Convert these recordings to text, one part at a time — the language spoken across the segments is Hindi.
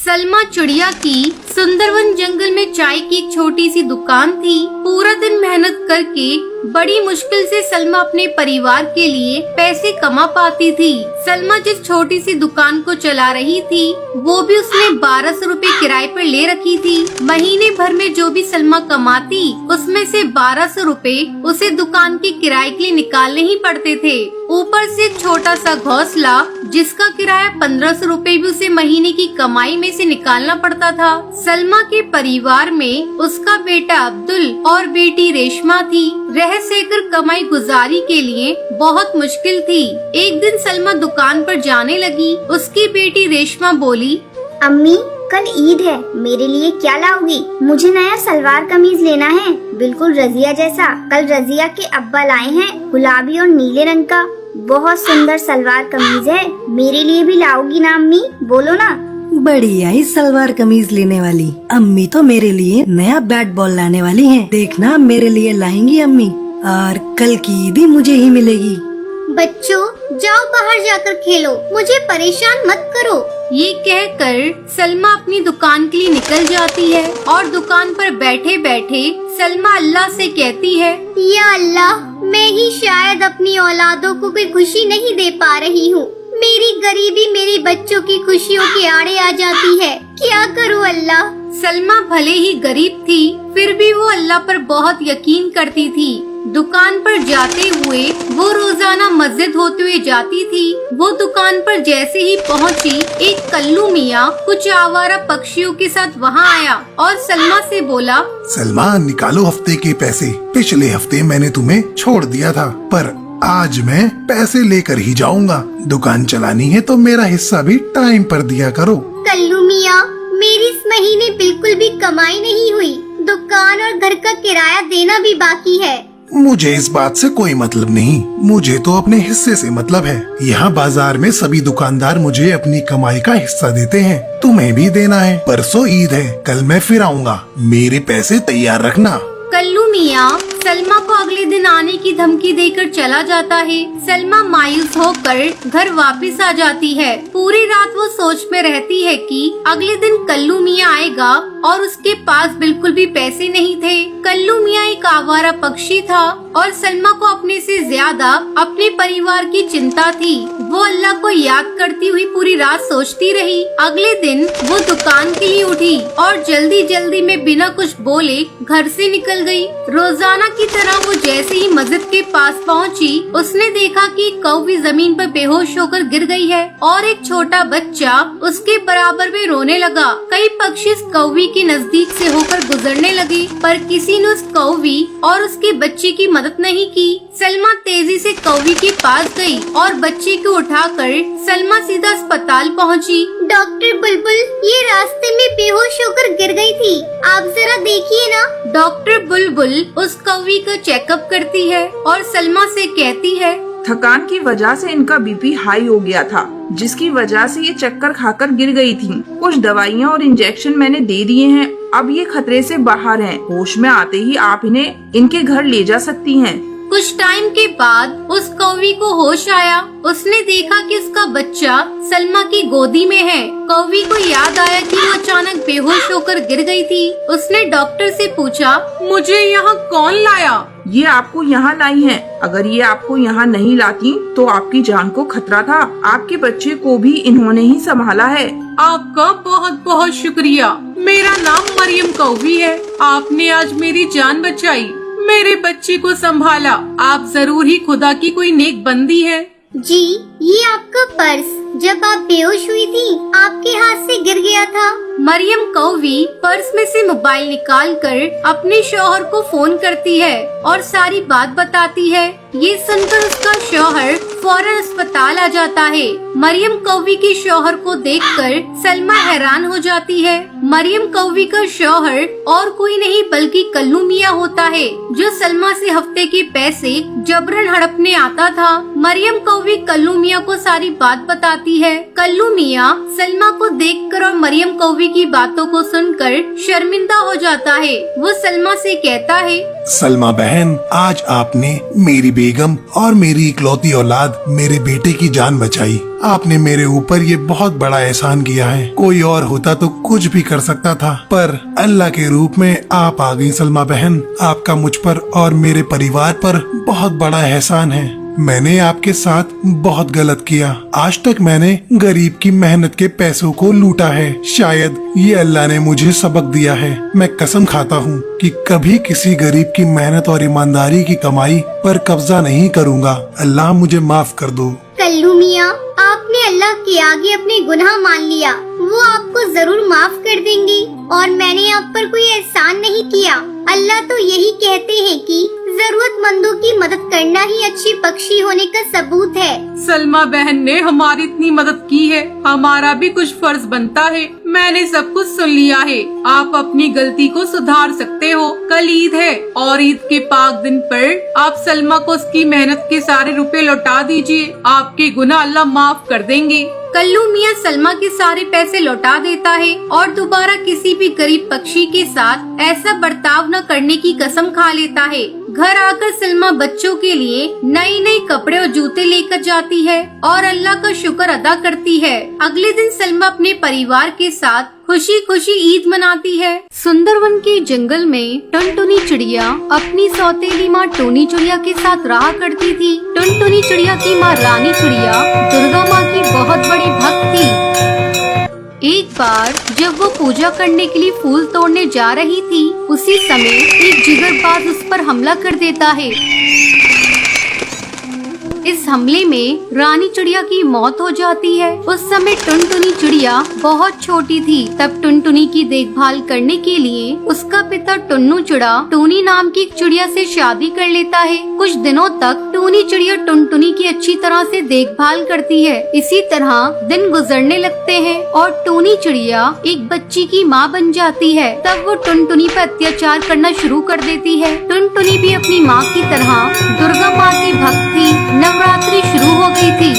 सलमा चिड़िया की सुंदरवन जंगल में चाय की एक छोटी सी दुकान थी। पूरा दिन मेहनत करके बड़ी मुश्किल से सलमा अपने परिवार के लिए पैसे कमा पाती थी। सलमा जिस छोटी सी दुकान को चला रही थी वो भी उसने 1200 रुपए किराए पर ले रखी थी। महीने भर में जो भी सलमा कमाती उसमें से 1200 रुपए उसे दुकान के किराए के लिए निकालने ही पड़ते थे। ऊपर से एक छोटा सा घोंसला जिसका किराया 1500 रुपए भी उसे महीने की कमाई में से निकालना पड़ता था। सलमा के परिवार में उसका बेटा अब्दुल और बेटी रेशमा थी। रह सहकर कमाई गुजारी के लिए बहुत मुश्किल थी। एक दिन सलमा दुकान पर जाने लगी। उसकी बेटी रेशमा बोली, अम्मी कल ईद है, मेरे लिए क्या लाओगी? मुझे नया सलवार कमीज लेना है, बिल्कुल रजिया जैसा। कल रजिया के अब्बा लाए हैं गुलाबी और नीले रंग का, बहुत सुंदर सलवार कमीज है। मेरे लिए भी लाओगी ना अम्मी? बोलो ना। बढ़िया ही सलवार कमीज लेने वाली। अम्मी तो मेरे लिए नया बैट बॉल लाने वाली हैं। देखना मेरे लिए लाएंगी अम्मी, और कल की ईद मुझे ही मिलेगी। बच्चों जाओ बाहर जाकर खेलो, मुझे परेशान मत करो। ये कहकर सलमा अपनी दुकान के लिए निकल जाती है और दुकान पर बैठे बैठे सलमा अल्लाह से कहती है, या अल्लाह, मैं ही शायद अपनी औलादों को कोई खुशी नहीं दे पा रही हूँ। मेरी गरीबी मेरे बच्चों की खुशियों के आड़े आ जाती है, क्या करूँ अल्लाह। सलमा भले ही गरीब थी फिर भी वो अल्लाह पर बहुत यकीन करती थी। दुकान पर जाते हुए वो रोजाना मस्जिद होते हुए जाती थी। वो दुकान पर जैसे ही पहुंची, एक कल्लू मियाँ कुछ आवारा पक्षियों के साथ वहां आया और सलमा से बोला, सलमा निकालो हफ्ते के पैसे। पिछले हफ्ते मैंने तुम्हें छोड़ दिया था, पर आज मैं पैसे लेकर ही जाऊंगा। दुकान चलानी है तो मेरा हिस्सा भी टाइम पर दिया करो। कल्लू मियाँ, मेरी इस महीने बिल्कुल भी कमाई नहीं हुई। दुकान और घर का किराया देना भी बाकी है। मुझे इस बात से कोई मतलब नहीं, मुझे तो अपने हिस्से से मतलब है। यहाँ बाजार में सभी दुकानदार मुझे अपनी कमाई का हिस्सा देते हैं, तुम्हें भी देना है। परसों ईद है, कल मैं फिर आऊँगा, मेरे पैसे तैयार रखना। कल्लू मियाँ सलमा को अगले दिन आने की धमकी देकर चला जाता है। सलमा मायूस होकर घर वापस आ जाती है। पूरी रात वो सोच में रहती है कि अगले दिन कल्लू मियाँ आएगा और उसके पास बिल्कुल भी पैसे नहीं थे। कल्लू मियाँ एक आवारा पक्षी था और सलमा को अपने से ज्यादा अपने परिवार की चिंता थी। वो अल्लाह को याद करती हुई पूरी रात सोचती रही। अगले दिन वो दुकान के लिए उठी और जल्दी जल्दी में बिना कुछ बोले घर से निकल गई। रोजाना की तरह वो जैसे ही मस्जिद के पास पहुंची, उसने देखा कि कौवी जमीन पर बेहोश होकर गिर गई है और एक छोटा बच्चा उसके बराबर में रोने लगा। कई पक्षी इस कौवी के नजदीक से होकर गुजरने लगे, पर किसी ने उस कौवी और उसके बच्चे की मदद नहीं की। सलमा तेजी से कौवी के पास गई और बच्चे को उठाकर सलमा सीधा अस्पताल पहुंची। डॉक्टर बुलबुल ये रास्ते में बेहोश होकर गिर गई थी, आप जरा देखिए ना। डॉक्टर बुलबुल उस कौवी का चेकअप करती है और सलमा से कहती है, थकान की वजह से इनका बीपी हाई हो गया था, जिसकी वजह से ये चक्कर खाकर गिर गई थी। कुछ दवाइयाँ और इंजेक्शन मैंने दे दिए हैं, अब ये खतरे से बाहर हैं। होश में आते ही आप इन्हें इनके घर ले जा सकती हैं। कुछ टाइम के बाद उस कौवी को होश आया। उसने देखा कि उसका बच्चा सलमा की गोदी में है। कौवी को याद आया कि वो अचानक बेहोश होकर गिर गई थी। उसने डॉक्टर से पूछा, मुझे यहाँ कौन लाया? ये आपको यहाँ लाई हैं। अगर ये आपको यहाँ नहीं लाती तो आपकी जान को खतरा था। आपके बच्चे को भी इन्होंने ही संभाला है। आपका बहुत बहुत शुक्रिया। मेरा नाम मरियम कौवी है। आपने आज मेरी जान बचाई, मेरे बच्चे को संभाला। आप जरूर ही खुदा की कोई नेक बंदी है। जी, ये आपका पर्स जब आप बेहोश हुई थी आपके हाथ से गिर गया था। मरियम कौवी पर्स में से मोबाइल निकालकर अपने शौहर को फोन करती है और सारी बात बताती है। ये सुनकर उसका शौहर फौरन अस्पताल आ जाता है। मरियम कौवी के शौहर को देखकर सलमा हैरान हो जाती है। मरियम कौवी का शौहर और कोई नहीं बल्कि कल्लू मियाँ होता है, जो सलमा से हफ्ते के पैसे जबरन हड़पने आता था। मरियम कौवी कल्लू मियाँ को सारी बात बताती है। कल्लू मियाँ सलमा को देखकर और मरियम कौवी की बातों को सुनकर शर्मिंदा हो जाता है। वो सलमा से कहता है, सलमा बहन, आज आपने मेरी बेगम और मेरी इकलौती औलाद मेरे बेटे की जान बचाई। आपने मेरे ऊपर ये बहुत बड़ा एहसान किया है। कोई और होता तो कुछ भी कर सकता था, पर अल्लाह के रूप में आप आ गई सलमा बहन। आपका मुझ पर और मेरे परिवार पर बहुत बड़ा एहसान है। मैंने आपके साथ बहुत गलत किया। आज तक मैंने गरीब की मेहनत के पैसों को लूटा है। शायद ये अल्लाह ने मुझे सबक दिया है। मैं कसम खाता हूँ कि कभी किसी गरीब की मेहनत और ईमानदारी की कमाई पर कब्जा नहीं करूँगा। अल्लाह मुझे माफ कर दो। कल्लू मियाँ, आपने अल्लाह के आगे अपने गुनाह मान लिया। वो आपको जरूर माफ कर देंगे और मैंने आप पर कोई एहसान नहीं किया। अल्लाह तो यही कहते हैं कि जरूरतमंदों की मदद करना ही अच्छी पक्षी होने का सबूत है। सलमा बहन ने हमारी इतनी मदद की है, हमारा भी कुछ फर्ज बनता है। मैंने सब कुछ सुन लिया है। आप अपनी गलती को सुधार सकते हो। कल ईद है और ईद के पाक दिन पर आप सलमा को उसकी मेहनत के सारे रुपए लौटा दीजिए। आपके गुनाह अल्लाह माफ कर देंगे। कल्लू मियाँ सलमा के सारे पैसे लौटा देता है और दोबारा किसी भी गरीब पक्षी के साथ ऐसा बर्ताव न करने की कसम खा लेता है। घर आकर सलमा बच्चों के लिए नए नए कपड़े और जूते लेकर जाती है और अल्लाह का शुक्र अदा करती है। अगले दिन सलमा अपने परिवार के साथ खुशी खुशी ईद मनाती है। सुंदरवन के जंगल में टुनटुनी चिड़िया अपनी सौतेली माँ टोनी चिड़िया के साथ रहा करती थी। टुनटुनी चिड़िया की माँ रानी चिड़िया दुर्गा माँ की बहुत बड़ी भक्त थी। एक बार जब वो पूजा करने के लिए फूल तोड़ने जा रही थी, उसी समय एक जिगरबाज उस पर हमला कर देता है। इस हमले में रानी चिड़िया की मौत हो जाती है। उस समय टुनटुनी चिड़िया बहुत छोटी थी। तब टुनटुनी की देखभाल करने के लिए उसका पिता टुन्नू चिड़ा टूनी नाम की एक चिड़िया से शादी कर लेता है। कुछ दिनों तक टूनी चिड़िया टुनटुनी की अच्छी तरह से देखभाल करती है। इसी तरह दिन गुजरने लगते हैं और टूनी चिड़िया एक बच्ची की माँ बन जाती है। तब वो टुनटुनी पर अत्याचार करना शुरू कर देती है। टुनटुनी भी अपनी माँ की तरह दुर्गा माँ की भक्त थी। नवरात्रि शुरू हो गई थी।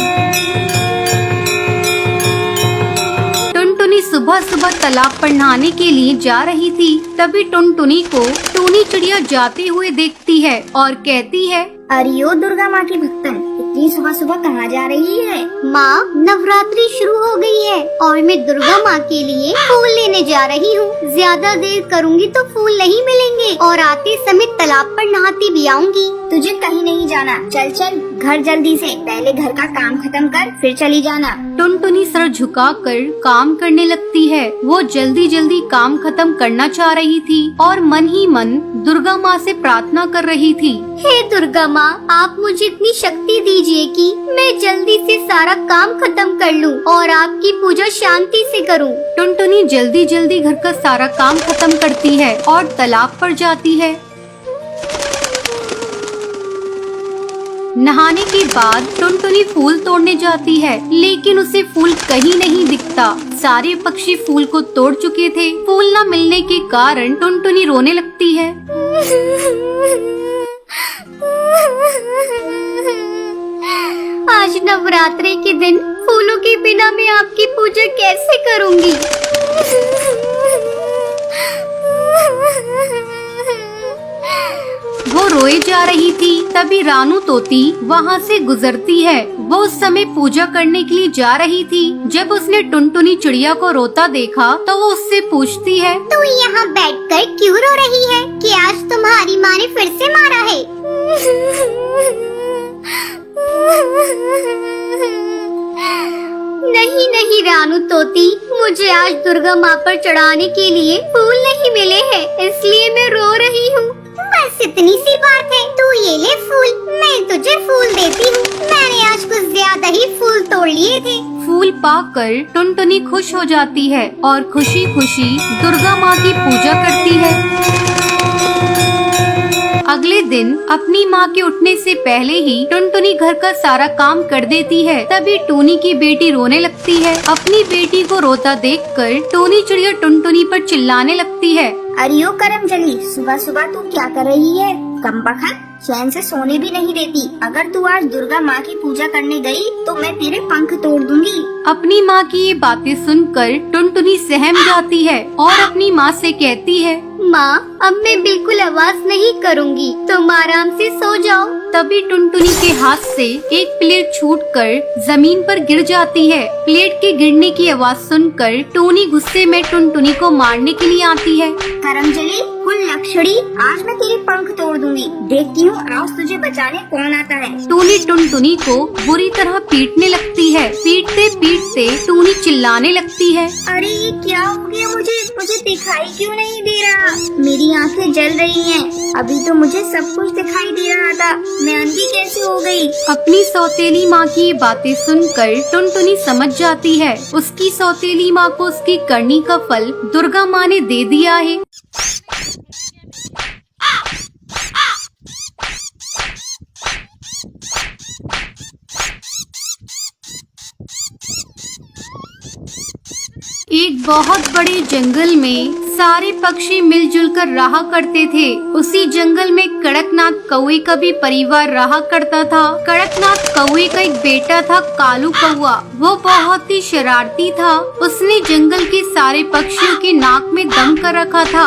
टुनटुनी सुबह सुबह तालाब पर नहाने के लिए जा रही थी। तभी टुनटुनी को टूनी चिड़िया जाते हुए देखती है और कहती है, अरे ओ दुर्गा माँ की भक्तन, इतनी सुबह सुबह कहाँ जा रही है? माँ, नवरात्रि शुरू हो गई है और मैं दुर्गा माँ के लिए फूल लेने जा रही हूँ। ज्यादा देर करूँगी तो फूल नहीं मिलेंगे और आते समय तालाब पर नहाती भी आऊंगी। तुझे कहीं नहीं जाना, चल चल घर जल्दी से। पहले घर का काम खत्म कर फिर चली जाना। टुनटुनी सर झुकाकर काम करने लगती है। वो जल्दी जल्दी काम खत्म करना चाह रही थी और मन ही मन दुर्गा माँ से प्रार्थना कर रही थी। हे दुर्गा माँ, आप मुझे इतनी शक्ति दीजिए कि मैं जल्दी से सारा काम खत्म कर लूँ और आपकी पूजा शांति से करूँ। टुनटुनी जल्दी जल्दी घर का सारा काम खत्म करती है और तालाब पर जाती है। नहाने के बाद टुनटुनी फूल तोड़ने जाती है, लेकिन उसे फूल कहीं नहीं दिखता। सारे पक्षी फूल को तोड़ चुके थे। फूल न मिलने के कारण टुनटुनी रोने लगती है। आज नवरात्रि के दिन फूलों के बिना मैं आपकी पूजा कैसे करूँगी? वो रोए जा रही थी। तभी रानू तोती वहाँ से गुजरती है। वो उस समय पूजा करने के लिए जा रही थी। जब उसने टुनटुनी चिड़िया को रोता देखा तो वो उससे पूछती है, तू यहाँ बैठकर क्यों रो रही है? कि आज तुम्हारी माँ ने फिर से मारा है? नहीं नहीं रानू तोती, मुझे आज दुर्गा माँ पर चढ़ाने के लिए फूल नहीं मिले हैं, इसलिए मैं रो रही हूँ। बस इतनी सी बात है, तू ये ले फूल, मैं तुझे फूल देती हूँ। मैंने आज कुछ ज्यादा ही फूल तोड़ लिए थे। फूल पाकर टुनटुनी खुश हो जाती है और खुशी खुशी दुर्गा माँ की पूजा करती है। अगले दिन अपनी माँ के उठने से पहले ही टुनटुनी घर का सारा काम कर देती है। तभी टूनी की बेटी रोने लगती है। अपनी बेटी को रोता देखकर टूनी चिड़िया टुनटुनी पर चिल्लाने लगती है, अरे ओ करम जली, सुबह सुबह तू क्या कर रही है? कमबख्त, चैन से सोने भी नहीं देती। अगर तू आज दुर्गा माँ की पूजा करने गई तो मैं तेरे पंख तोड़ दूंगी। अपनी माँ की ये बातें सुनकर टुनटुनी सहम जाती है और अपनी माँ से कहती है, माँ अब मैं बिल्कुल आवाज नहीं करूँगी, तुम आराम से सो जाओ। तभी टुनटुनी के हाथ से एक प्लेट छूटकर जमीन पर गिर जाती है। प्लेट के गिरने की आवाज सुनकर टोनी गुस्से में टुनटुनी को मारने के लिए आती है। करमजली, फुल लक्षणी, आज मैं तेरे पंख तोड़ दूंगी। देखती हूँ आज तुझे बचाने कौन आता है। टोनी टुनटुनी को बुरी तरह पीटने लगती है। पीटते पीटते टोनी चिल्लाने लगती है। अरे ये क्या हो गया मुझे दिखाई क्यों नहीं दे रहा? मेरी आंखें जल रही हैं। अभी तो मुझे सब कुछ दिखाई दे रहा था, मैं अंधी कैसे हो गई? अपनी सौतेली माँ की ये बातें सुनकर टुनटुनी समझ जाती है उसकी सौतेली माँ को उसकी करनी का फल दुर्गा माँ ने दे दिया है। एक बहुत बड़े जंगल में सारे पक्षी मिलजुल कर रहा करते थे। उसी जंगल में कड़कनाथ कौवे का भी परिवार रहा करता था। कड़कनाथ कौवे का एक बेटा था कालू कौवा। वो बहुत ही शरारती था। उसने जंगल के सारे पक्षियों के नाक में दम कर रखा था।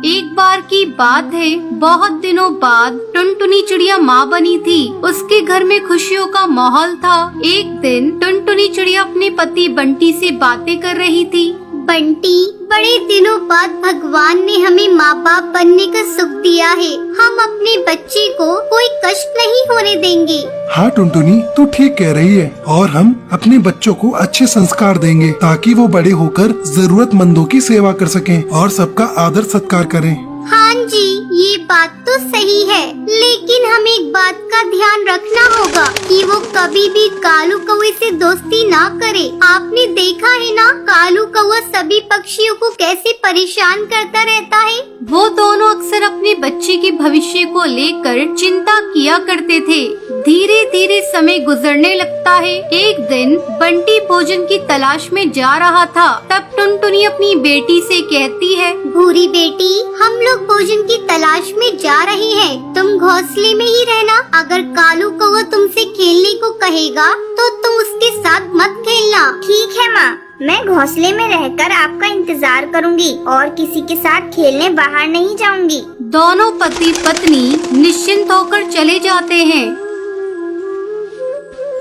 एक बार की बात है, बहुत दिनों बाद टुनटुनी चिड़िया माँ बनी थी। उसके घर में खुशियों का माहौल था। एक दिन टुनटुनी चिड़िया अपने पति बंटी से बातें कर रही थी। बंटी, बड़े दिनों बाद भगवान ने हमें माँ बाप बनने का सुख दिया है। हम अपने बच्चे को कोई कष्ट नहीं होने देंगे। हाँ टुनटुनी, तू ठीक कह रही है। और हम अपने बच्चों को अच्छे संस्कार देंगे ताकि वो बड़े होकर जरूरतमंदों की सेवा कर सकें और सबका आदर सत्कार करें। हाँ जी, ये बात तो सही है, लेकिन हमें एक बात का ध्यान रखना होगा कि वो कभी भी कालू कौवे से दोस्ती ना करे। आपने देखा है ना, कालू कौवा सभी पक्षियों को कैसे परेशान करता रहता है। वो दोनों अक्सर अपने बच्चे के भविष्य को लेकर चिंता किया करते थे। धीरे धीरे समय गुजरने लगता है। एक दिन बंटी भोजन की तलाश में जा रहा था। तब टुनटुनी अपनी बेटी से कहती है, भूरी बेटी, हम लोग भोजन की तलाश में जा रहे हैं, तुम घोंसले में ही रहना। अगर कालू कौवा तुमसे खेलने को कहेगा तो तुम उसके साथ मत खेलना। ठीक है माँ, मैं घोंसले में रहकर आपका इंतजार करूंगी और किसी के साथ खेलने बाहर नहीं जाऊंगी। दोनों पति पत्नी निश्चिंत होकर चले जाते हैं।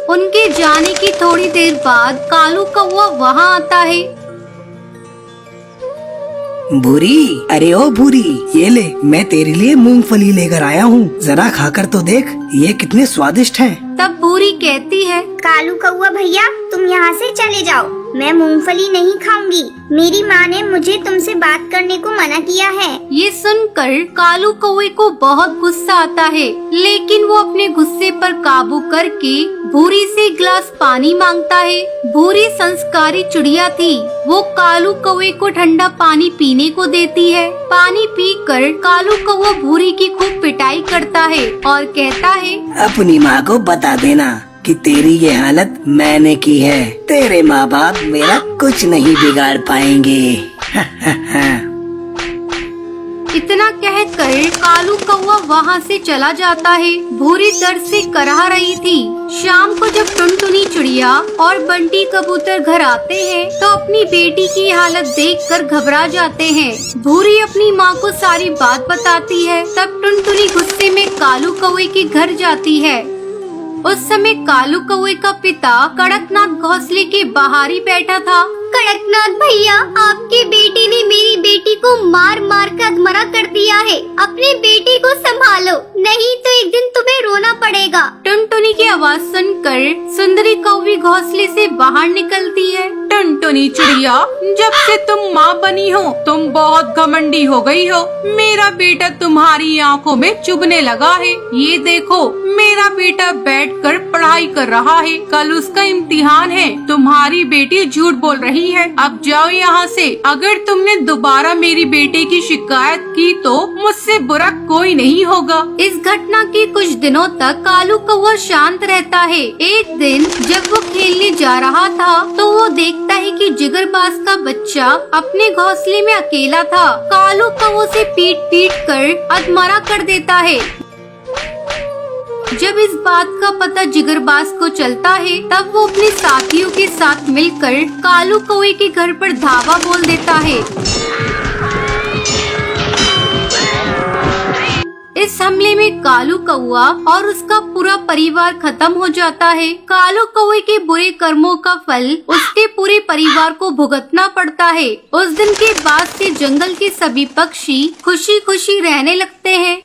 उनके जाने की थोड़ी देर बाद कालू कौवा वहाँ आता है। भूरी, अरे ओ भूरी, ये ले, मैं तेरे लिए मूंगफली लेकर आया हूँ। जरा खाकर तो देख, ये कितने स्वादिष्ट हैं। तब भूरी कहती है, कालू कौवा भैया, तुम यहाँ से चले जाओ, मैं मूंगफली नहीं खाऊंगी। मेरी माँ ने मुझे तुमसे बात करने को मना किया है। ये सुनकर कालू कौवे को बहुत गुस्सा आता है, लेकिन वो अपने गुस्से पर काबू करके भूरी से गिलास पानी मांगता है। भूरी संस्कारी चिड़िया थी। वो कालू कौवे को ठंडा पानी पीने को देती है। पानी पीकर कालू कौवा भूरी की खूब पिटाई करता है और कहता है, अपनी माँ को बता देना कि तेरी ये हालत मैंने की है। तेरे माँ बाप मेरा कुछ नहीं बिगाड़ पाएंगे। इतना कहकर कालू कौवा वहाँ से चला जाता है। भूरी दर्द से कराह रही थी। शाम को जब टुनटुनी चिड़िया और बंटी कबूतर घर आते हैं तो अपनी बेटी की हालत देखकर घबरा जाते हैं। भूरी अपनी माँ को सारी बात बताती है। तब टुनटुनी गुस्से में कालू कौवे के घर जाती है। उस समय कालू कौवे का पिता कड़कनाथ घोंसले के बाहर ही बैठा था। कड़कनाथ भैया, आपके बेटे ने मेरी बेटी को मार मार कर अधमरा कर दिया है। अपनी बेटी को संभालो, नहीं तो एक दिन तुम्हें रोना पड़ेगा। टुनटुनी की आवाज सुनकर सुंदरी कौवी घोंसले से बाहर निकलती है। टुनटुनी चिड़िया, जब से तुम माँ बनी हो तुम बहुत घमंडी हो गई हो। मेरा बेटा तुम्हारी आंखों में चुभने लगा है। ये देखो, मेरा बेटा बैठकर पढ़ाई कर रहा है। कल उसका इम्तिहान है। तुम्हारी बेटी झूठ बोल रही है। अब जाओ यहाँ से। अगर तुमने दोबारा मेरी बेटे की शिकायत की तो मुझसे बुरा कोई नहीं होगा। इस घटना के कुछ दिनों तक कालू कौवा शांत रहता है। एक दिन जब वो खेलने जा रहा था तो वो देखता है कि जिगरबाज का बच्चा अपने घोंसले में अकेला था। कालू कौवे से पीट पीट कर अधमरा कर देता है। जब इस बात का पता जिगरबाज को चलता है तब वो अपने साथियों के साथ मिलकर कालू कौवे के घर पर धावा बोल देता है। इस हमले में कालू कौआ और उसका पूरा परिवार खत्म हो जाता है। कालू कौए के बुरे कर्मों का फल उसके पूरे परिवार को भुगतना पड़ता है। उस दिन के बाद से जंगल के सभी पक्षी खुशी खुशी रहने लगते हैं।